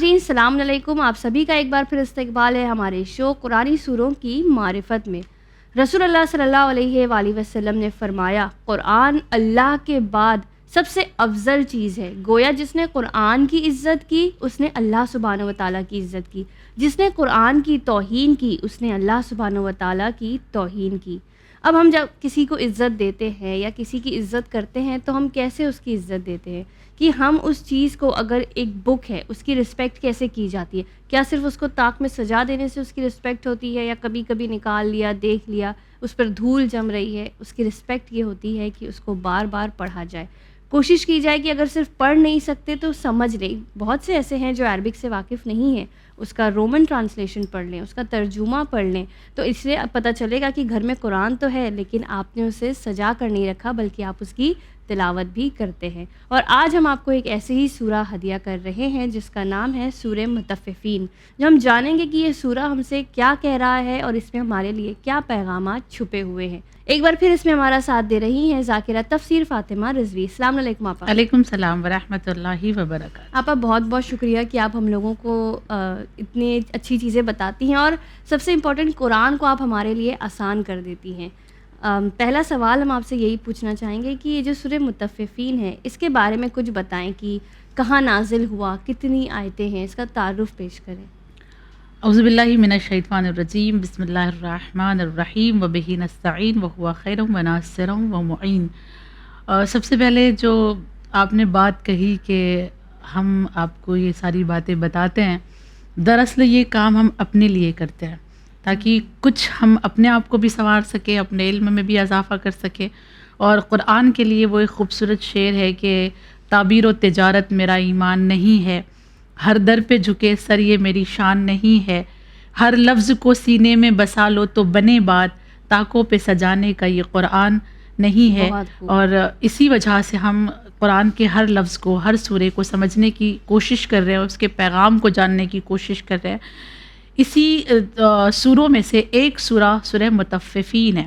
ناظرین السلام علیکم، آپ سبھی کا ایک بار پھر استقبال ہے ہمارے شو قرآنی سوروں کی معرفت میں۔ رسول اللہ صلی اللہ علیہ وآلہ وسلم نے فرمایا، قرآن اللہ کے بعد سب سے افضل چیز ہے۔ گویا جس نے قرآن کی عزت کی اس نے اللہ سبحانہ و تعالیٰ کی عزت کی، جس نے قرآن کی توہین کی اس نے اللہ سبحانہ و تعالیٰ کی توہین کی۔ اب ہم جب کسی کو عزت دیتے ہیں یا کسی کی عزت کرتے ہیں تو ہم کیسے اس کی عزت دیتے ہیں کہ ہم اس چیز کو، اگر ایک بک ہے اس کی رسپیکٹ کیسے کی جاتی ہے؟ کیا صرف اس کو طاق میں سجا دینے سے اس کی رسپیکٹ ہوتی ہے، یا کبھی کبھی نکال لیا، دیکھ لیا، اس پر دھول جم رہی ہے؟ اس کی رسپیکٹ یہ ہوتی ہے کہ اس کو بار بار پڑھا جائے، کوشش کی جائے کہ اگر صرف پڑھ نہیں سکتے تو سمجھ لیں۔ بہت سے ایسے ہیں جو عربک سے واقف نہیں ہیں، اس کا رومن ٹرانسلیشن پڑھ لیں، اس کا ترجمہ پڑھ لیں، تو اس سے پتہ چلے گا کہ گھر میں قرآن تو ہے لیکن آپ نے اسے سجا کر نہیں رکھا بلکہ آپ اس کی تلاوت بھی کرتے ہیں۔ اور آج ہم آپ کو ایک ایسے ہی سورہ ہدیہ کر رہے ہیں جس کا نام ہے سورہ مطففین، جو ہم جانیں گے کہ یہ سورہ ہم سے کیا کہہ رہا ہے اور اس میں ہمارے لیے کیا پیغامات چھپے ہوئے ہیں۔ ایک بار پھر اس میں ہمارا ساتھ دے رہی ہیں ذاکرہ تفسیر فاطمہ رضوی۔ السلام علیکم آپا۔ علیکم السلام ورحمۃ اللہ وبرکاتہ۔ آپا بہت بہت شکریہ کہ آپ ہم لوگوں کو اتنی اچھی چیزیں بتاتی ہیں، اور سب سے امپورٹنٹ قرآن کو آپ ہمارے لیے آسان کر دیتی ہیں۔ پہلا سوال ہم آپ سے یہی پوچھنا چاہیں گے کہ یہ جو سورہ مطففین ہے اس کے بارے میں کچھ بتائیں کہ کہاں نازل ہوا، کتنی آیتیں ہیں، اس کا تعارف پیش کریں۔ اعوذ باللہ من الشیطان الرجیم، بسم اللہ الرحمن الرحیم، وبہ نستعین وہو خیر وناصر ومعین۔ سب سے پہلے جو آپ نے بات کہی کہ ہم آپ کو یہ ساری باتیں بتاتے ہیں، دراصل یہ کام ہم اپنے لیے کرتے ہیں تاکہ کچھ ہم اپنے آپ کو بھی سنوار سکیں، اپنے علم میں بھی اضافہ کر سکیں۔ اور قرآن کے لیے وہ ایک خوبصورت شعر ہے کہ تعبیر و تجارت میرا ایمان نہیں ہے، ہر در پہ جھکے سر یہ میری شان نہیں ہے، ہر لفظ کو سینے میں بسا لو تو بنے بات، طاقوں پہ سجانے کا یہ قرآن نہیں ہے۔ اور اسی وجہ سے ہم قرآن کے ہر لفظ کو، ہر سورے کو سمجھنے کی کوشش کر رہے ہیں، اس کے پیغام کو جاننے کی کوشش کر رہے ہیں۔ اسی سوروں میں سے ایک سورہ مطففین ہے۔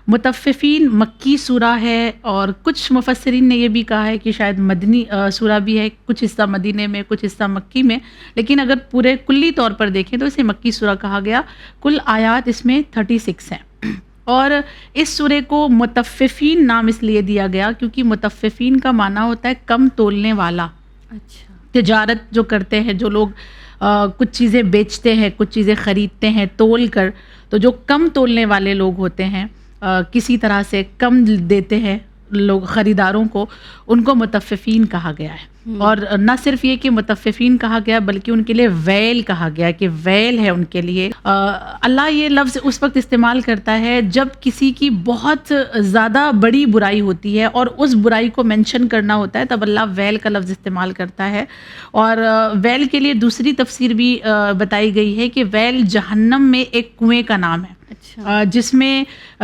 مطففین مکی سورہ ہے، اور کچھ مفسرین نے یہ بھی کہا ہے کہ شاید مدنی سورہ بھی ہے، کچھ حصہ مدینے میں کچھ حصہ مکی میں، لیکن اگر پورے کلی طور پر دیکھیں تو اسے مکی سورہ کہا گیا۔ کل آیات اس میں 36 ہیں، اور اس سورے کو مطففین نام اس لیے دیا گیا کیونکہ مطففین کا معنی ہوتا ہے کم تولنے والا۔ اچھا، تجارت جو کرتے ہیں، جو لوگ کچھ چیزیں بیچتے ہیں، کچھ چیزیں خریدتے ہیں تول کر، تو جو کم تولنے والے لوگ ہوتے ہیں، کسی طرح سے کم دیتے ہیں لوگ خریداروں کو، ان کو مطففین کہا گیا ہے۔ اور نہ صرف یہ کہ مطففین کہا گیا بلکہ ان کے لیے ویل کہا گیا کہ ویل ہے ان کے لیے۔ اللہ یہ لفظ اس وقت استعمال کرتا ہے جب کسی کی بہت زیادہ بڑی برائی ہوتی ہے اور اس برائی کو مینشن کرنا ہوتا ہے، تب اللہ ویل کا لفظ استعمال کرتا ہے۔ اور ویل کے لیے دوسری تفسیر بھی بتائی گئی ہے کہ ویل جہنم میں ایک کنویں کا نام ہے، جس میں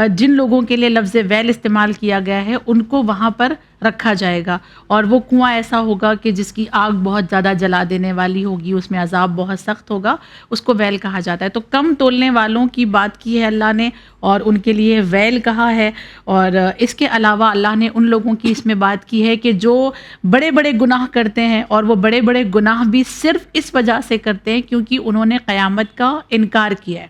جن لوگوں کے لیے لفظ ویل استعمال کیا گیا ہے ان کو وہاں پر رکھا جائے گا، اور وہ کنواں ایسا ہوگا کہ جس کی آگ بہت زیادہ جلا دینے والی ہوگی، اس میں عذاب بہت سخت ہوگا، اس کو ویل کہا جاتا ہے۔ تو کم تولنے والوں کی بات کی ہے اللہ نے اور ان کے لیے ویل کہا ہے۔ اور اس کے علاوہ اللہ نے ان لوگوں کی اس میں بات کی ہے کہ جو بڑے بڑے گناہ کرتے ہیں، اور وہ بڑے بڑے گناہ بھی صرف اس وجہ سے کرتے ہیں کیونکہ انہوں نے قیامت کا انکار کیا ہے۔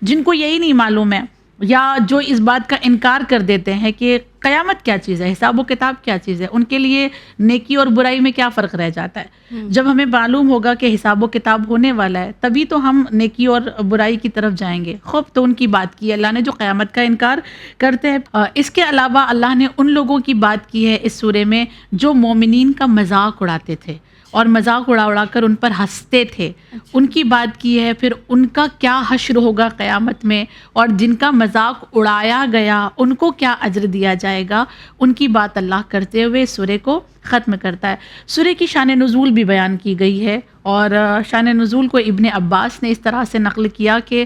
جن کو یہی نہیں معلوم ہے، یا جو اس بات کا انکار کر دیتے ہیں کہ قیامت کیا چیز ہے، حساب و کتاب کیا چیز ہے، ان کے لیے نیکی اور برائی میں کیا فرق رہ جاتا ہے۔ جب ہمیں معلوم ہوگا کہ حساب و کتاب ہونے والا ہے تبھی تو ہم نیکی اور برائی کی طرف جائیں گے۔ خوب تو ان کی بات کی اللہ نے جو قیامت کا انکار کرتے ہیں۔ اس کے علاوہ اللہ نے ان لوگوں کی بات کی ہے اس سورے میں جو مومنین کا مذاق اڑاتے تھے اور مذاق اڑا کر ان پر ہنستے تھے، ان کی بات کی ہے۔ پھر ان کا کیا حشر ہوگا قیامت میں، اور جن کا مذاق اڑایا گیا ان کو کیا اجر دیا جائے گا، ان کی بات اللہ کرتے ہوئے سورے کو ختم کرتا ہے۔ سورے کی شان نزول بھی بیان کی گئی ہے، اور شان نزول کو ابن عباس نے اس طرح سے نقل کیا کہ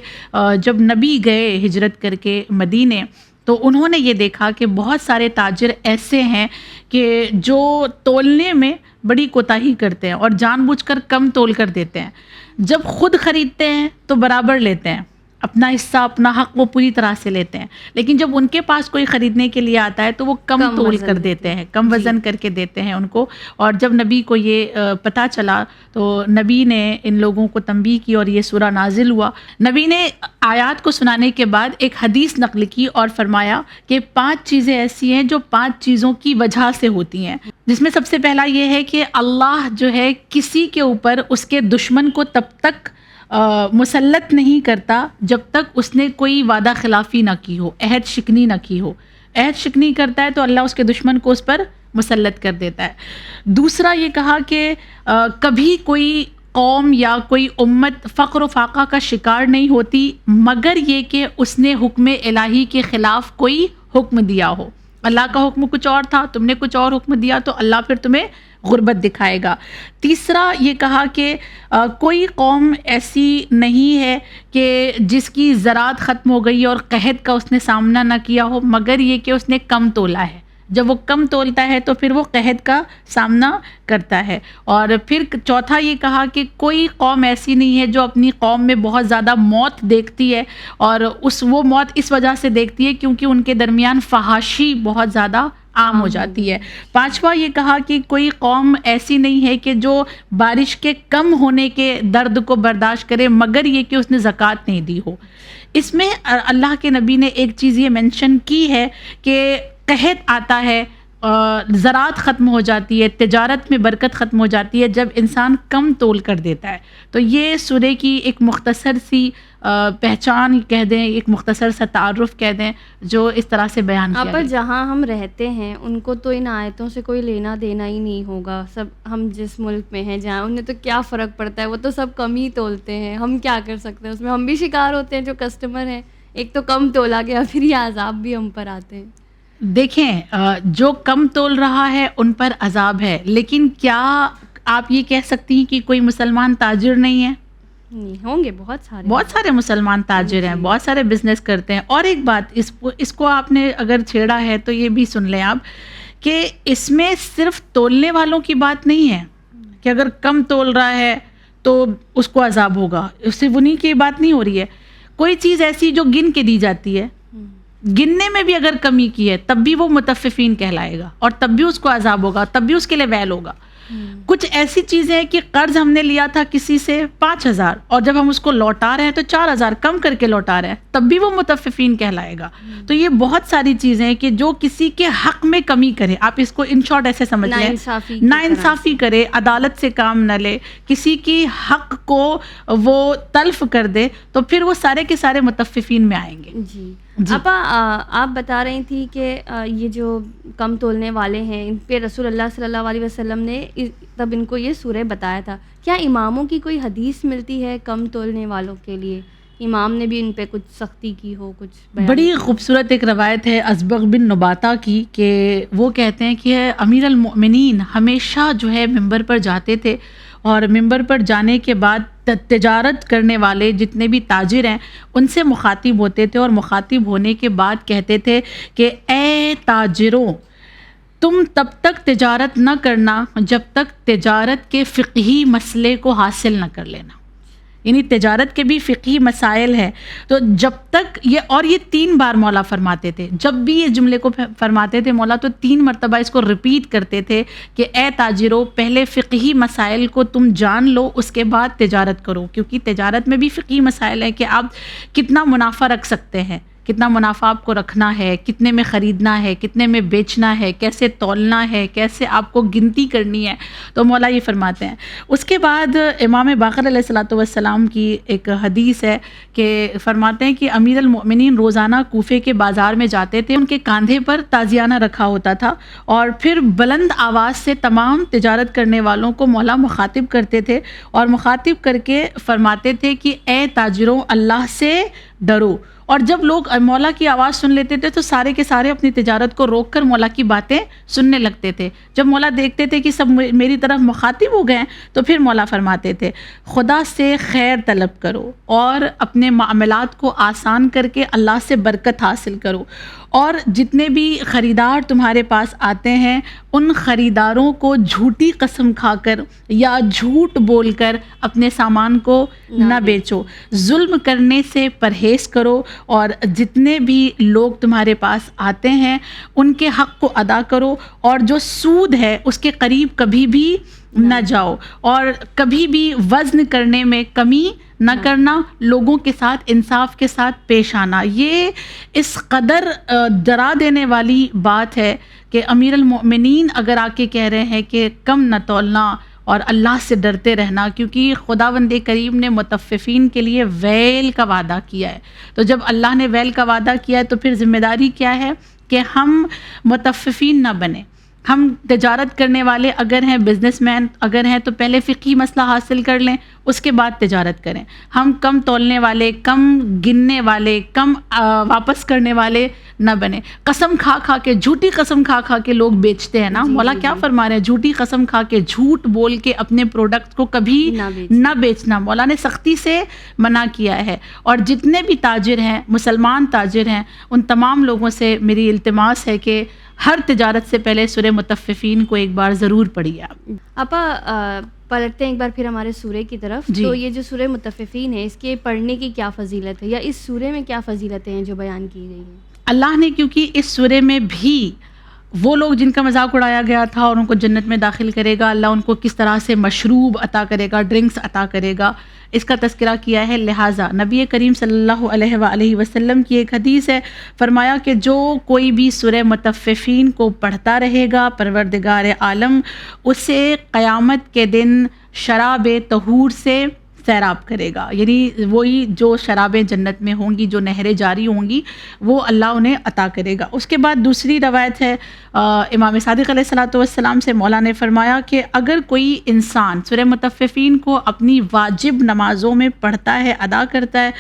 جب نبی گئے ہجرت کر کے مدینے تو انہوں نے یہ دیکھا کہ بہت سارے تاجر ایسے ہیں کہ جو تولنے میں بڑی کوتاہی کرتے ہیں اور جان بوجھ کر کم تول کر دیتے ہیں، جب خود خریدتے ہیں تو برابر لیتے ہیں، اپنا حصہ اپنا حق وہ پوری طرح سے لیتے ہیں، لیکن جب ان کے پاس کوئی خریدنے کے لیے آتا ہے تو وہ کم تول کر دیتے ہیں، کم وزن کر کے دیتے ہیں ان کو. اور جب نبی کو یہ پتہ چلا تو نبی نے ان لوگوں کو تنبیہ کی اور یہ سورہ نازل ہوا. نبی نے آیات کو سنانے کے بعد ایک حدیث نقل کی اور فرمایا کہ 5 چیزیں ایسی ہیں جو 5 چیزوں کی وجہ سے ہوتی ہیں، جس میں سب سے پہلا یہ ہے کہ اللہ جو ہے کسی کے اوپر اس کے دشمن کو تب تک مسلط نہیں کرتا جب تک اس نے کوئی وعدہ خلافی نہ کی ہو، عہد شکنی نہ کی ہو. عہد شکنی کرتا ہے تو اللہ اس کے دشمن کو اس پر مسلط کر دیتا ہے. دوسرا یہ کہا کہ کبھی کوئی قوم یا کوئی امت فقر و فاقہ کا شکار نہیں ہوتی مگر یہ کہ اس نے حکم الہی کے خلاف کوئی حکم دیا ہو. اللہ کا حکم کچھ اور تھا، تم نے کچھ اور حکم دیا تو اللہ پھر تمہیں غربت دکھائے گا. تیسرا یہ کہا کہ کوئی قوم ایسی نہیں ہے کہ جس کی زراعت ختم ہو گئی اور قحط کا اس نے سامنا نہ کیا ہو مگر یہ کہ اس نے کم تولا ہے. جب وہ کم تولتا ہے تو پھر وہ قحط کا سامنا کرتا ہے. اور پھر چوتھا یہ کہا کہ کوئی قوم ایسی نہیں ہے جو اپنی قوم میں بہت زیادہ موت دیکھتی ہے اور وہ موت اس وجہ سے دیکھتی ہے کیونکہ ان کے درمیان فحاشی بہت زیادہ عام ہو جاتی ہے. پانچواں یہ کہا کہ کوئی قوم ایسی نہیں ہے کہ جو بارش کے کم ہونے کے درد کو برداشت کرے مگر یہ کہ اس نے زکوٰۃ نہیں دی ہو. اس میں اللہ کے نبی نے ایک چیز یہ مینشن کی ہے کہ قحط آتا ہے، زراعت ختم ہو جاتی ہے، تجارت میں برکت ختم ہو جاتی ہے جب انسان کم تول کر دیتا ہے. تو یہ سورہ کی ایک مختصر سی پہچان کہہ دیں، ایک مختصر سا تعارف کہہ دیں جو اس طرح سے بیان کیا پر جہاں ہم رہتے ہیں ان کو تو ان آیتوں سے کوئی لینا دینا ہی نہیں ہوگا. سب ہم جس ملک میں ہیں جہاں انہیں تو کیا فرق پڑتا ہے، وہ تو سب کم ہی تولتے ہیں. ہم کیا کر سکتے ہیں، اس میں ہم بھی شکار ہوتے ہیں جو کسٹمر ہیں. ایک تو کم تولا گیا پھر یہ عذاب بھی ہم پر آتے ہیں. دیکھیں جو کم تول رہا ہے ان پر عذاب ہے، لیکن کیا آپ یہ کہہ سکتی ہیں کہ کوئی مسلمان تاجر نہیں ہے؟ نہیں ہوں گے، بہت سارے مسلمان تاجر ہیں، بہت سارے بزنس کرتے ہیں. اور ایک بات اس کو آپ نے اگر چھیڑا ہے تو یہ بھی سن لیں آپ کہ اس میں صرف تولنے والوں کی بات نہیں ہے کہ اگر کم تول رہا ہے تو اس کو عذاب ہوگا. اس سے انہیں کی بات نہیں ہو رہی ہے. کوئی چیز ایسی جو گن کے دی جاتی ہے، گننے میں بھی اگر کمی کی ہے تب بھی وہ متففین کہلائے گا اور تب بھی اس کو عذاب ہوگا، تب بھی اس کے لیے ویل ہوگا. کچھ ایسی چیزیں ہیں کہ قرض ہم نے لیا تھا کسی سے 5,000 اور جب ہم اس کو لوٹا رہے ہیں تو 4,000 کم کر کے لوٹا رہے ہیں، تب بھی وہ متففین کہلائے گا. تو یہ بہت ساری چیزیں ہیں کہ جو کسی کے حق میں کمی کرے، آپ اس کو ان شارٹ ایسے سمجھ لیں، ناانصافی کرے، عدالت سے کام نہ لے، کسی کی حق کو وہ تلف کر دے، تو پھر وہ سارے کے سارے متففین میں آئیں گے. جی آپا، آپ بتا رہی تھی کہ یہ جو کم تولنے والے ہیں ان پہ رسول اللہ صلی اللہ علیہ وسلم نے تب ان کو یہ سورہ بتایا تھا. کیا اماموں کی کوئی حدیث ملتی ہے کم تولنے والوں کے لیے؟ امام نے بھی ان پہ کچھ سختی کی ہو؟ کچھ بڑی خوبصورت ایک روایت ہے ازبغ بن نباتہ کی کہ وہ کہتے ہیں کہ امیر المؤمنین ہمیشہ جو ہے ممبر پر جاتے تھے اور ممبر پر جانے کے بعد تجارت کرنے والے جتنے بھی تاجر ہیں ان سے مخاطب ہوتے تھے اور مخاطب ہونے کے بعد کہتے تھے کہ اے تاجروں، تم تب تک تجارت نہ کرنا جب تک تجارت کے فقہی مسئلے کو حاصل نہ کر لینا. یعنی تجارت کے بھی فقہی مسائل ہیں، تو جب تک یہ 3 بار مولا فرماتے تھے. جب بھی یہ جملے کو فرماتے تھے مولا تو 3 مرتبہ اس کو ریپیٹ کرتے تھے کہ اے تاجروں، پہلے فقہی مسائل کو تم جان لو، اس کے بعد تجارت کرو. کیونکہ تجارت میں بھی فقہی مسائل ہیں کہ آپ کتنا منافع رکھ سکتے ہیں، کتنا منافع آپ کو رکھنا ہے، کتنے میں خریدنا ہے، کتنے میں بیچنا ہے، کیسے تولنا ہے، کیسے آپ کو گنتی کرنی ہے. تو مولا یہ فرماتے ہیں. اس کے بعد امام باقر علیہ الصلوۃ والسلام کی ایک حدیث ہے کہ فرماتے ہیں کہ امیر المؤمنین روزانہ کوفے کے بازار میں جاتے تھے، ان کے کاندھے پر تازیانہ رکھا ہوتا تھا اور پھر بلند آواز سے تمام تجارت کرنے والوں کو مولا مخاطب کرتے تھے اور مخاطب کر کے فرماتے تھے کہ اے تاجروں، اللہ سے ڈرو اور جب لوگ مولا کی آواز سن لیتے تھے تو سارے کے سارے اپنی تجارت کو روک کر مولا کی باتیں سننے لگتے تھے. جب مولا دیکھتے تھے کہ سب میری طرف مخاطب ہو گئے تو پھر مولا فرماتے تھے خدا سے خیر طلب کرو اور اپنے معاملات کو آسان کر کے اللہ سے برکت حاصل کرو, اور جتنے بھی خریدار تمہارے پاس آتے ہیں ان خریداروں کو جھوٹی قسم کھا کر یا جھوٹ بول کر اپنے سامان کو نہ بیچو, ظلم کرنے سے پرہیز کرو, اور جتنے بھی لوگ تمہارے پاس آتے ہیں ان کے حق کو ادا کرو, اور جو سود ہے اس کے قریب کبھی بھی نہ جاؤ, اور کبھی بھی وزن کرنے میں کمی نہ کرنا, لوگوں کے ساتھ انصاف کے ساتھ پیش آنا. یہ اس قدر ڈرا دینے والی بات ہے کہ امیر المؤمنین اگر آ کے کہہ رہے ہیں کہ کم نہ تولنا اور اللہ سے ڈرتے رہنا, کیونکہ خداوند کریم نے متففین کے لیے ویل کا وعدہ کیا ہے. تو جب اللہ نے ویل کا وعدہ کیا ہے تو پھر ذمہ داری کیا ہے کہ ہم متففین نہ بنیں. ہم تجارت کرنے والے اگر ہیں, بزنس مین اگر ہیں, تو پہلے فقہی مسئلہ حاصل کر لیں, اس کے بعد تجارت کریں. ہم کم تولنے والے, کم گننے والے, کم واپس کرنے والے نہ بنیں. قسم کھا کھا کے, جھوٹی قسم کھا کھا کے لوگ بیچتے ہیں نا, مولا کیا فرما رہے ہیں, جھوٹی قسم کھا کے, جھوٹ بول کے اپنے پروڈکٹ کو کبھی نہ بیچنا. مولا نے سختی سے منع کیا ہے. اور جتنے بھی تاجر ہیں, مسلمان تاجر ہیں, ان تمام لوگوں سے میری التماس ہے کہ ہر تجارت سے پہلے سورہ متففین کو ایک بار ضرور پڑھیے. آپا پلٹتے ہیں ایک بار پھر ہمارے سورے کی طرف. تو یہ جو سورہ متففین ہے اس کے پڑھنے کی کیا فضیلت ہے, یا اس سورے میں کیا فضیلتیں ہیں جو بیان کی گئی ہیں؟ اللہ نے کیونکہ اس سورے میں بھی وہ لوگ جن کا مذاق اڑایا گیا تھا اور ان کو جنت میں داخل کرے گا, اللہ ان کو کس طرح سے مشروب عطا کرے گا, ڈرنکس عطا کرے گا, اس کا تذکرہ کیا ہے. لہٰذا نبی کریم صلی اللہ علیہ وآلہ وسلم کی ایک حدیث ہے, فرمایا کہ جو کوئی بھی سورہ متففین کو پڑھتا رہے گا پروردگار عالم اسے قیامت کے دن شراب طہور سے سیراب کرے گا. یعنی وہی جو شرابیں جنت میں ہوں گی, جو نہریں جاری ہوں گی, وہ اللہ انہیں عطا کرے گا. اس کے بعد دوسری روایت ہے امام صادق علیہ الصلوۃ والسلام سے, مولا نے فرمایا کہ اگر کوئی انسان سورہ متففین کو اپنی واجب نمازوں میں پڑھتا ہے, ادا کرتا ہے,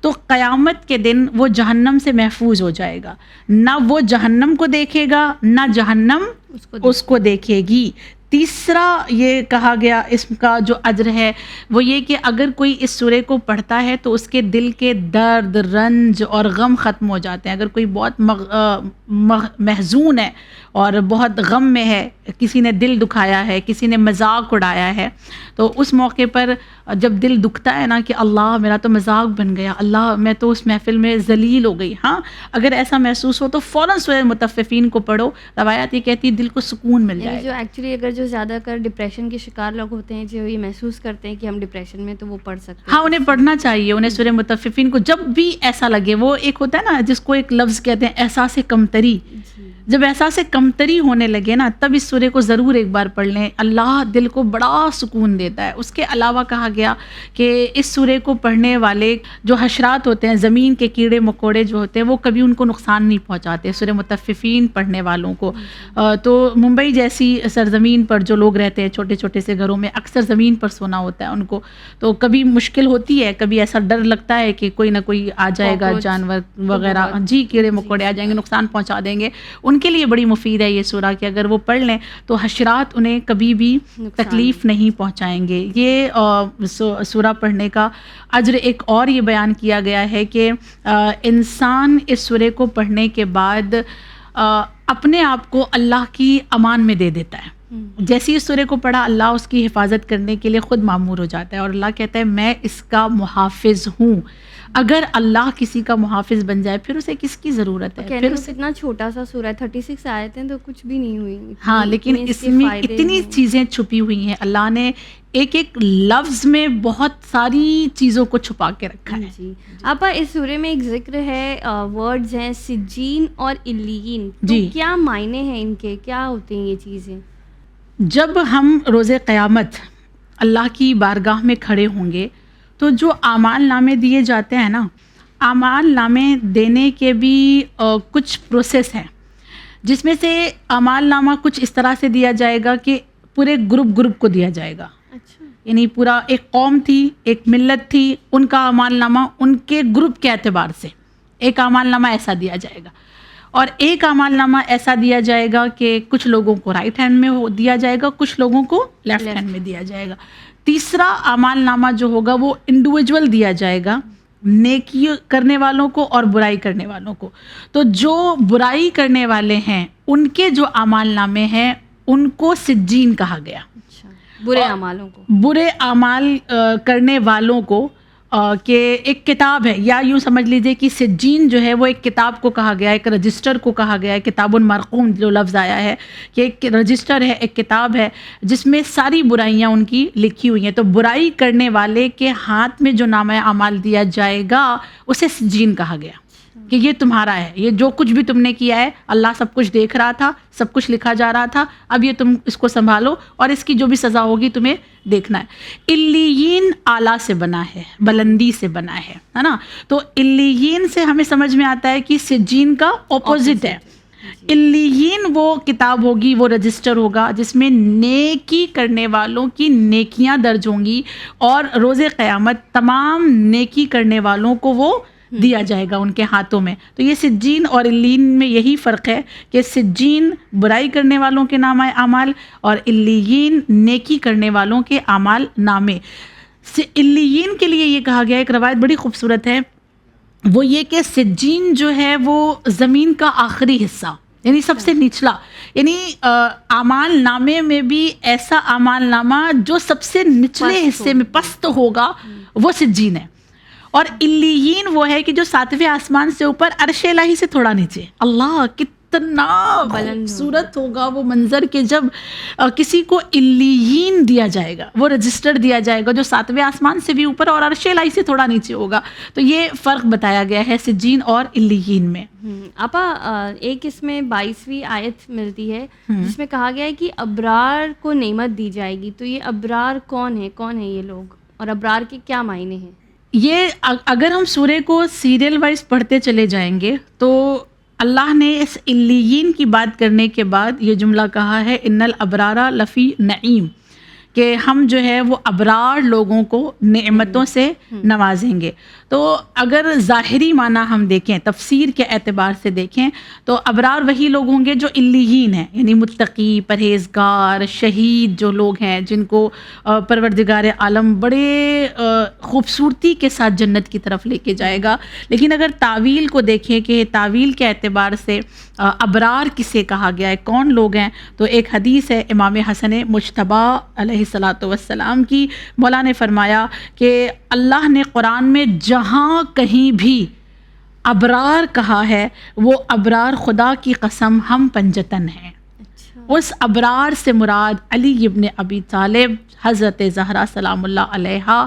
تو قیامت کے دن وہ جہنم سے محفوظ ہو جائے گا. نہ وہ جہنم کو دیکھے گا, نہ جہنم اس کو دیکھے گی. تیسرا یہ کہا گیا اس کا جو اجر ہے وہ یہ کہ اگر کوئی اس سورے کو پڑھتا ہے تو اس کے دل کے درد, رنج اور غم ختم ہو جاتے ہیں. اگر کوئی بہت محزون ہے اور بہت غم میں ہے, کسی نے دل دکھایا ہے, کسی نے مذاق اڑایا ہے, تو اس موقع پر جب دل دکھتا ہے نا کہ اللہ میرا تو مذاق بن گیا, اللہ میں تو اس محفل میں ذلیل ہو گئی, ہاں اگر ایسا محسوس ہو تو فوراً سورہ متففین کو پڑھو. روایات یہ کہتی ہے دل کو سکون مل جائے. جو ایکچولی اگر جو زیادہ کر ڈپریشن کے شکار لوگ ہوتے ہیں, جو یہ محسوس کرتے ہیں کہ ہم ڈپریشن میں, تو وہ پڑھ سکتے ہیں. ہاں انہیں پڑھنا چاہیے, انہیں سورہ متففین کو جب بھی ایسا لگے. وہ ایک ہوتا ہے نا جس کو ایک لفظ کہتے ہیں احساس کمتری, جب احساس کمتری ہونے لگے نا تب اس سورے کو ضرور ایک بار پڑھ لیں. اللہ دل کو بڑا سکون دیتا ہے. اس کے علاوہ کہا گیا کہ اس سورے کو پڑھنے والے جو حشرات ہوتے ہیں, زمین کے کیڑے مکوڑے جو ہوتے ہیں, وہ کبھی ان کو نقصان نہیں پہنچاتے سورہ متففین پڑھنے والوں کو. تو ممبئی جیسی سرزمین پر جو لوگ رہتے ہیں چھوٹے چھوٹے سے گھروں میں, اکثر زمین پر سونا ہوتا ہے ان کو, تو کبھی مشکل ہوتی ہے, کبھی ایسا ڈر لگتا ہے کہ کوئی نہ کوئی آ جائے گا, جانور وغیرہ, جی کیڑے مکوڑے آ جائیں گے, نقصان پہنچا دیں گے. ان کے لیے بڑی مفید ہے یہ سورہ کہ اگر وہ پڑھ لیں تو حشرات انہیں کبھی بھی تکلیف نہیں پہنچائیں گے. یہ سورہ پڑھنے کا اجر ایک اور یہ بیان کیا گیا ہے کہ انسان اس سورے کو پڑھنے کے بعد اپنے آپ کو اللہ کی امان میں دے دیتا ہے. جیسے اس سورے کو پڑھا, اللہ اس کی حفاظت کرنے کے لیے خود مامور ہو جاتا ہے, اور اللہ کہتا ہے میں اس کا محافظ ہوں. اگر اللہ کسی کا محافظ بن جائے پھر اسے کس کی ضرورت ہے. پھر اتنا چھوٹا سا سورہ 36 آیتیں تو کچھ بھی نہیں ہوئی. ہاں لیکن اس میں اتنی چیزیں چھپی ہوئی ہیں. اللہ نے ایک ایک لفظ میں بہت ساری چیزوں کو چھپا کے رکھا ہے. جی آپا, اس سورے میں ایک ذکر ہے, ورڈز ہیں سجین اور علیین, تو کیا معنی ہیں ان کے, کیا ہوتے ہیں یہ چیزیں؟ جب ہم روز قیامت اللہ کی بارگاہ میں کھڑے ہوں گے تو جو اعمال نامے دیے جاتے ہیں نا, اعمال نامے دینے کے بھی کچھ پروسیس ہیں, جس میں سے اعمال نامہ کچھ اس طرح سے دیا جائے گا کہ پورے گروپ کو دیا جائے گا. اچھا, یعنی پورا ایک قوم تھی, ایک ملت تھی, ان کا اعمال نامہ ان کے گروپ کے اعتبار سے ایک اعمال نامہ ایسا دیا جائے گا، اور ایک اعمال نامہ ایسا دیا جائے گا کہ کچھ لوگوں کو رائٹ ہینڈ میں دیا جائے گا، کچھ لوگوں کو لیفٹ ہینڈ میں دیا جائے گا۔ تیسرا اعمال نامہ جو ہوگا وہ انڈیویجول دیا جائے گا، نیکی کرنے والوں کو اور برائی کرنے والوں کو۔ تو جو برائی کرنے والے ہیں ان کے جو اعمال نامے ہیں ان کو سجین کہا گیا، اچھا، برے اعمالوں کو، برے اعمال کرنے والوں کو، کہ ایک کتاب ہے، یا یوں سمجھ لیجئے کہ سجین جو ہے وہ ایک کتاب کو کہا گیا ہے، ایک رجسٹر کو کہا گیا ہے، کتاب مرقوم جو لفظ آیا ہے کہ ایک رجسٹر ہے، ایک کتاب ہے جس میں ساری برائیاں ان کی لکھی ہوئی ہیں۔ تو برائی کرنے والے کے ہاتھ میں جو نامہ اعمال دیا جائے گا اسے سجین کہا گیا کہ یہ تمہارا ہے، یہ جو کچھ بھی تم نے کیا ہے اللہ سب کچھ دیکھ رہا تھا، سب کچھ لکھا جا رہا تھا، اب یہ تم اس کو سنبھالو اور اس کی جو بھی سزا ہوگی تمہیں دیکھنا ہے۔ علیین اعلیٰ سے بنا ہے، بلندی سے بنا ہے نا؟ تو علیین سے ہمیں سمجھ میں آتا ہے کہ سجین کا اپوزٹ ہے۔ علیین وہ کتاب ہوگی، وہ رجسٹر ہوگا جس میں نیکی کرنے والوں کی نیکیاں درج ہوں گی، اور روز قیامت تمام نیکی کرنے والوں کو وہ دیا جائے گا ان کے ہاتھوں میں۔ تو یہ سجین اور علیین میں یہی فرق ہے کہ سجین برائی کرنے والوں کے نامہ اعمال اور علیین نیکی کرنے والوں کے اعمال نامے۔ علیین کے لیے یہ کہا گیا، ایک روایت بڑی خوبصورت ہے، وہ یہ کہ سجین جو ہے وہ زمین کا آخری حصہ، یعنی سب سے نچلا، یعنی اعمال نامے میں بھی ایسا اعمال نامہ جو سب سے نچلے حصے میں پست ہوگا وہ سجین ہے۔ اور علیین وہ ہے کہ جو 7ویں آسمان سے اوپر عرش الہی سے تھوڑا نیچے۔ اللہ کتنا خوبصورت ہوگا وہ منظر کہ جب کسی کو علیین دیا جائے گا، وہ رجسٹر دیا جائے گا جو 7ویں آسمان سے بھی اوپر اور عرش الہی سے تھوڑا نیچے ہوگا۔ تو یہ فرق بتایا گیا ہے سجین اور علیین میں۔ آپا ایک اس میں 22ویں آیت ملتی ہے جس میں کہا گیا ہے کہ ابرار کو نعمت دی جائے گی۔ تو یہ ابرار کون ہے یہ لوگ، اور ابرار کے کیا معنی ہیں؟ یہ اگر ہم سورے کو سیریل وائز پڑھتے چلے جائیں گے تو اللہ نے اس علیین کی بات کرنے کے بعد یہ جملہ کہا ہے، ان الابرار لفی نعیم، کہ ہم جو ہے وہ ابرار لوگوں کو نعمتوں سے نوازیں گے۔ تو اگر ظاہری معنی ہم دیکھیں، تفسیر کے اعتبار سے دیکھیں تو ابرار وہی لوگ ہوں گے جو علیین ہیں، یعنی متقی، پرہیزگار، شہید جو لوگ ہیں جن کو پروردگار عالم بڑے خوبصورتی کے ساتھ جنت کی طرف لے کے جائے گا۔ لیکن اگر تعویل کو دیکھیں کہ تعویل کے اعتبار سے ابرار کسے کہا گیا ہے، کون لوگ ہیں، تو ایک حدیث ہے امام حسن مجتبی علیہ الصلاۃ والسلام کی، مولا نے فرمایا کہ اللہ نے قرآن میں جہاں کہیں بھی ابرار کہا ہے وہ ابرار خدا کی قسم ہم پنجتن ہیں۔ اس ابرار سے مراد علی ابن ابی طالب، حضرت زہرا سلام اللہ علیہا،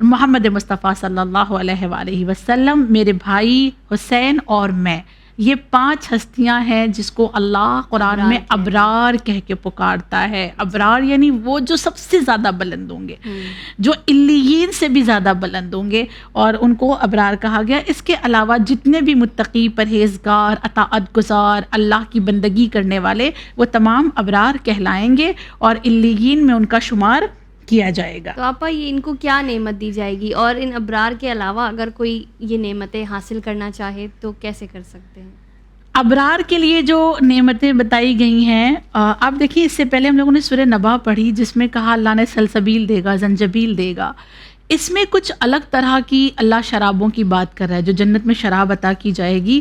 محمد مصطفیٰ صلی اللہ علیہ وآلہ وسلم، میرے بھائی حسین اور میں، یہ 5 ہستیاں ہیں جس کو اللہ قرآن میں ابرار کہہ کے پکارتا ہے۔ ابرار یعنی وہ جو سب سے زیادہ بلند ہوں گے، جو علیین سے بھی زیادہ بلند ہوں گے، اور ان کو ابرار کہا گیا۔ اس کے علاوہ جتنے بھی متقی، پرہیزگار، اطاعت گزار، اللہ کی بندگی کرنے والے، وہ تمام ابرار کہلائیں گے اور علیین میں ان کا شمار کیا جائے گا۔ تو آپا یہ ان کو کیا نعمت دی جائے گی، اور ان ابرار کے علاوہ اگر کوئی یہ نعمتیں حاصل کرنا چاہے تو کیسے کر سکتے ہیں؟ ابرار کے لیے جو نعمتیں بتائی گئی ہیں، آپ دیکھیے، اس سے پہلے ہم لوگوں نے سورہ نبا پڑھی جس میں کہا اللہ نے سلسبیل دے گا، زنجبیل دے گا۔ اس میں کچھ الگ طرح کی اللہ شرابوں کی بات کر رہا ہے، جو جنت میں شراب عطا کی جائے گی۔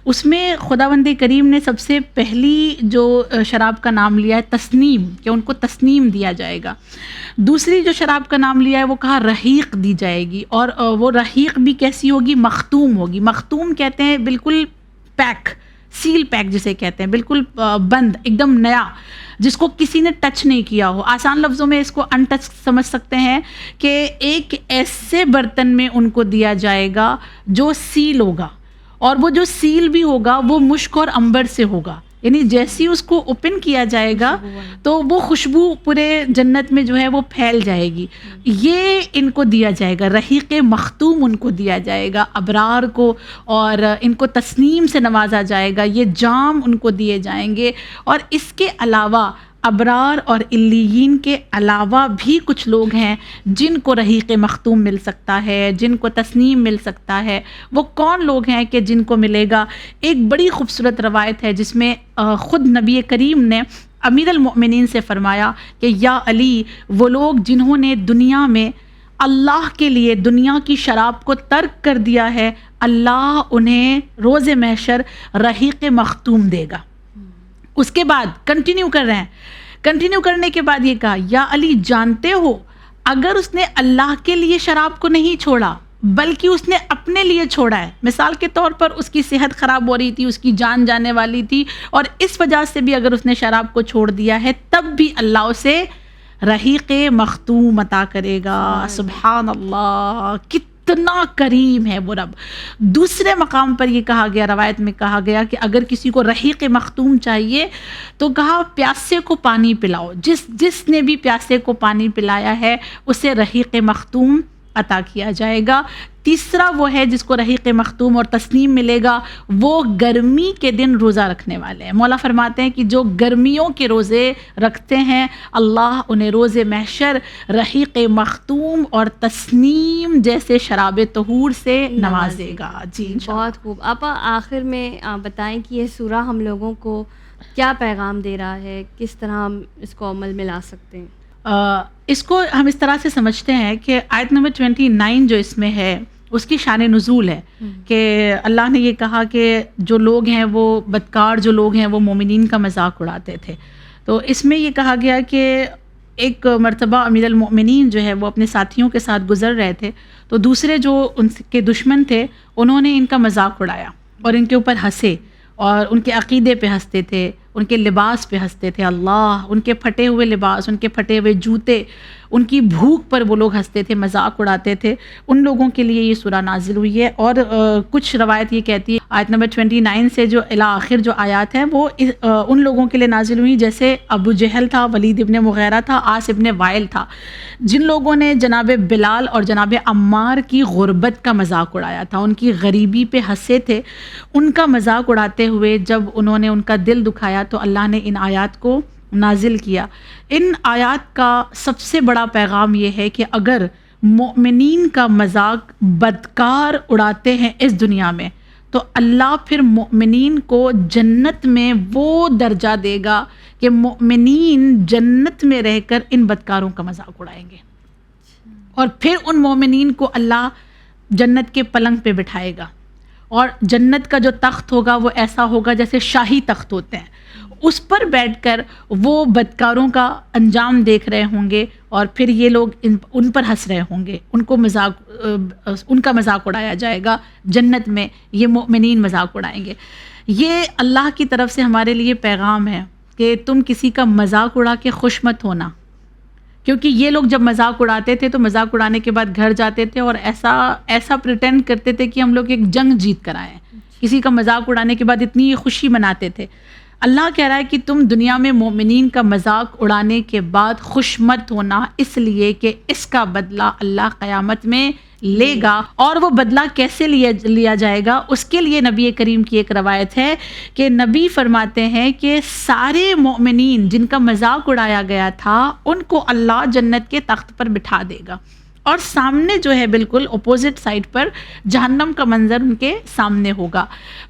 اس میں خداوند کریم نے سب سے پہلی جو شراب کا نام لیا ہے تسنیم، کہ ان کو تسنیم دیا جائے گا۔ دوسری جو شراب کا نام لیا ہے وہ کہا رحیق دی جائے گی، اور وہ رحیق بھی کیسی ہوگی؟ مختوم ہوگی۔ مختوم کہتے ہیں بالکل پیک، سیل پیک جسے کہتے ہیں، بالکل بند، ایک دم نیا، جس کو کسی نے ٹچ نہیں کیا ہو۔ آسان لفظوں میں اس کو ان ٹچ سمجھ سکتے ہیں کہ ایک ایسے برتن میں ان کو دیا جائے گا جو سیل ہوگا، اور وہ جو سیل بھی ہوگا وہ مشک اور عنبر سے ہوگا، یعنی جیسی اس کو اوپن کیا جائے گا تو وہ خوشبو پورے جنت میں جو ہے وہ پھیل جائے گی۔ یہ ان کو دیا جائے گا، رحیق مختوم ان کو دیا جائے گا ابرار کو، اور ان کو تسنیم سے نوازا جائے گا، یہ جام ان کو دیے جائیں گے۔ اور اس کے علاوہ ابرار اور علیین کے علاوہ بھی کچھ لوگ ہیں جن کو رحیق مختوم مل سکتا ہے، جن کو تسنیم مل سکتا ہے۔ وہ کون لوگ ہیں کہ جن کو ملے گا؟ ایک بڑی خوبصورت روایت ہے جس میں خود نبی کریم نے امیر المؤمنین سے فرمایا کہ یا علی، وہ لوگ جنہوں نے دنیا میں اللہ کے لیے دنیا کی شراب کو ترک کر دیا ہے، اللہ انہیں روز محشر رحیق مختوم دے گا۔ اس کے بعد کنٹینیو کر رہے ہیں، کنٹینیو کرنے کے بعد یہ کہا یا علی، جانتے ہو اگر اس نے اللہ کے لیے شراب کو نہیں چھوڑا بلکہ اس نے اپنے لیے چھوڑا ہے، مثال کے طور پر اس کی صحت خراب ہو رہی تھی، اس کی جان جانے والی تھی، اور اس وجہ سے بھی اگر اس نے شراب کو چھوڑ دیا ہے تب بھی اللہ اسے رحیق مختوم عطا کرے گا۔ سبحان اللہ، کتنا کریم ہے وہ رب۔ دوسرے مقام پر یہ کہا گیا، روایت میں کہا گیا کہ اگر کسی کو رحیق مختوم چاہیے تو کہا پیاسے کو پانی پلاؤ، جس نے بھی پیاسے کو پانی پلایا ہے اسے رحیق مختوم عطا کیا جائے گا۔ تیسرا وہ ہے جس کو رحیق مختوم اور تسنیم ملے گا، وہ گرمی کے دن روزہ رکھنے والے ہیں۔ مولا فرماتے ہیں کہ جو گرمیوں کے روزے رکھتے ہیں اللہ انہیں روز محشر رحیق مختوم اور تسنیم جیسے شراب طہور سے نوازے گا۔ جی بہت خوب۔ آپا آخر میں بتائیں کہ یہ سورہ ہم لوگوں کو کیا پیغام دے رہا ہے، کس طرح ہم اس کو عمل میں لا سکتے ہیں؟ اس کو ہم اس طرح سے سمجھتے ہیں کہ آیت نمبر 29 جو اس میں ہے اس کی شان نزول ہے کہ اللہ نے یہ کہا کہ جو لوگ ہیں وہ بدکار جو لوگ ہیں وہ مومنین کا مذاق اڑاتے تھے۔ تو اس میں یہ کہا گیا کہ ایک مرتبہ امیر المؤمنین جو ہے وہ اپنے ساتھیوں کے ساتھ گزر رہے تھے، تو دوسرے جو ان کے دشمن تھے انہوں نے ان کا مذاق اڑایا اور ان کے اوپر ہنسے، اور ان کے عقیدے پہ ہنستے تھے، ان کے لباس پہ ہنستے تھے، اللہ، ان کے پھٹے ہوئے لباس، ان کے پھٹے ہوئے جوتے، ان کی بھوک پر وہ لوگ ہنستے تھے، مذاق اڑاتے تھے۔ ان لوگوں کے لیے یہ سورہ نازل ہوئی ہے۔ اور کچھ روایت یہ کہتی ہے آیت نمبر 29 سے جو الی آخر جو آیات ہیں وہ ان لوگوں کے لیے نازل ہوئی جیسے ابو جہل تھا، ولید ابن مغیرہ تھا، عاص ابن وائل تھا، جن لوگوں نے جناب بلال اور جناب عمار کی غربت کا مذاق اڑایا تھا، ان کی غریبی پہ ہنسے تھے۔ ان کا مذاق اڑاتے ہوئے جب انہوں نے ان کا دل دکھایا تو اللہ نے ان آیات کو نازل کیا۔ ان آیات کا سب سے بڑا پیغام یہ ہے کہ اگر مومنین کا مذاق بدکار اڑاتے ہیں اس دنیا میں تو اللہ پھر مومنین کو جنت میں وہ درجہ دے گا کہ مومنین جنت میں رہ کر ان بدکاروں کا مذاق اڑائیں گے، اور پھر ان مومنین کو اللہ جنت کے پلنگ پہ بٹھائے گا، اور جنت کا جو تخت ہوگا وہ ایسا ہوگا جیسے شاہی تخت ہوتے ہیں، اس پر بیٹھ کر وہ بدکاروں کا انجام دیکھ رہے ہوں گے، اور پھر یہ لوگ ان پر ہنس رہے ہوں گے، ان کا مذاق اڑایا جائے گا جنت میں، یہ مومنین مذاق اڑائیں گے۔ یہ اللہ کی طرف سے ہمارے لیے پیغام ہے کہ تم کسی کا مذاق اڑا کے خوش مت ہونا، کیونکہ یہ لوگ جب مذاق اڑاتے تھے تو مذاق اڑانے کے بعد گھر جاتے تھے اور ایسا پریٹینڈ کرتے تھے کہ ہم لوگ ایک جنگ جیت کر آئے ہیں، کسی کا مذاق اڑانے کے بعد اتنی خوشی مناتے تھے۔ اللہ کہہ رہا ہے کہ تم دنیا میں مومنین کا مذاق اڑانے کے بعد خوش مت ہونا، اس لیے کہ اس کا بدلہ اللہ قیامت میں لے گا، اور وہ بدلہ کیسے لیا جائے گا اس کے لیے نبی کریم کی ایک روایت ہے کہ نبی فرماتے ہیں کہ سارے مومنین جن کا مذاق اڑایا گیا تھا ان کو اللہ جنت کے تخت پر بٹھا دے گا، اور سامنے جو ہے بالکل اپوزٹ سائڈ پر جہنم کا منظر ان کے سامنے ہوگا۔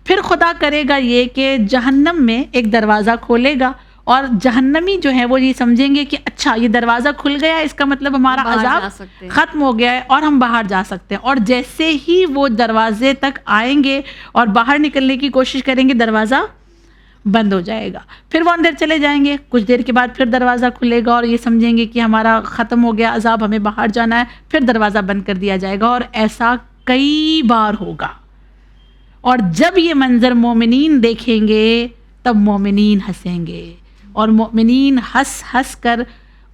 پھر خدا کرے گا یہ کہ جہنم میں ایک دروازہ کھولے گا، اور جہنمی جو ہے وہ یہ سمجھیں گے کہ اچھا یہ دروازہ کھل گیا، اس کا مطلب ہمارا عذاب ختم ہو گیا ہے اور ہم باہر جا سکتے ہیں، اور جیسے ہی وہ دروازے تک آئیں گے اور باہر نکلنے کی کوشش کریں گے دروازہ بند ہو جائے گا، پھر وہ اندر چلے جائیں گے، کچھ دیر کے بعد پھر دروازہ کھلے گا اور یہ سمجھیں گے کہ ہمارا ختم ہو گیا عذاب، ہمیں باہر جانا ہے، پھر دروازہ بند کر دیا جائے گا، اور ایسا کئی بار ہوگا۔ اور جب یہ منظر مومنین دیکھیں گے تب مومنین ہنسیں گے، اور مومنین ہنس ہنس کر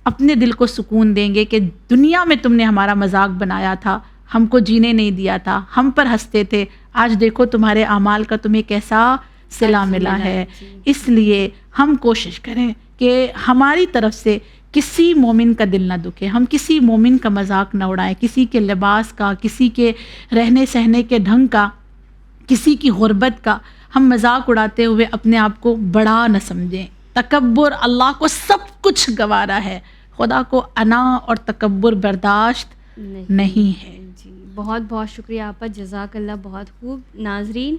اپنے دل کو سکون دیں گے کہ دنیا میں تم نے ہمارا مذاق بنایا تھا، ہم کو جینے نہیں دیا تھا، ہم پر ہنستے تھے، آج دیکھو تمہارے اعمال کا تمہیں کیسا صلہ ملا ہے۔ اس لیے ہم کوشش کریں کہ ہماری طرف سے کسی مومن کا دل نہ دکھے، ہم کسی مومن کا مذاق نہ اڑائیں، کسی کے لباس کا، کسی کے رہنے سہنے کے ڈھنگ کا، کسی کی غربت کا ہم مذاق اڑاتے ہوئے اپنے آپ کو بڑا نہ سمجھیں۔ تکبر اللہ کو سب کچھ گوارا ہے، خدا کو انا اور تکبر برداشت نہیں ہے۔ جی بہت بہت شکریہ آپ کا، جزاک اللہ، بہت خوب۔ ناظرین،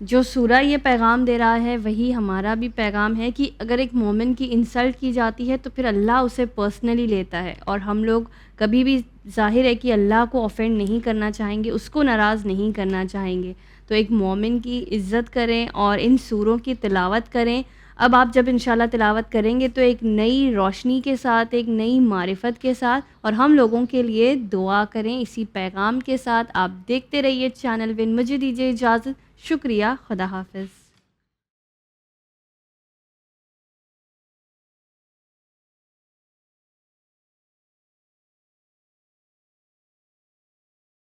جو سورہ یہ پیغام دے رہا ہے وہی ہمارا بھی پیغام ہے کہ اگر ایک مومن کی انسلٹ کی جاتی ہے تو پھر اللہ اسے پرسنلی لیتا ہے، اور ہم لوگ کبھی بھی ظاہر ہے کہ اللہ کو آفینڈ نہیں کرنا چاہیں گے، اس کو ناراض نہیں کرنا چاہیں گے۔ تو ایک مومن کی عزت کریں اور ان سوروں کی تلاوت کریں۔ اب آپ جب انشاءاللہ تلاوت کریں گے تو ایک نئی روشنی کے ساتھ، ایک نئی معرفت کے ساتھ، اور ہم لوگوں کے لیے دعا کریں اسی پیغام کے ساتھ۔ آپ دیکھتے رہیے چینل ون، مجھے دیجیے اجازت، شکریہ، خدا حافظ۔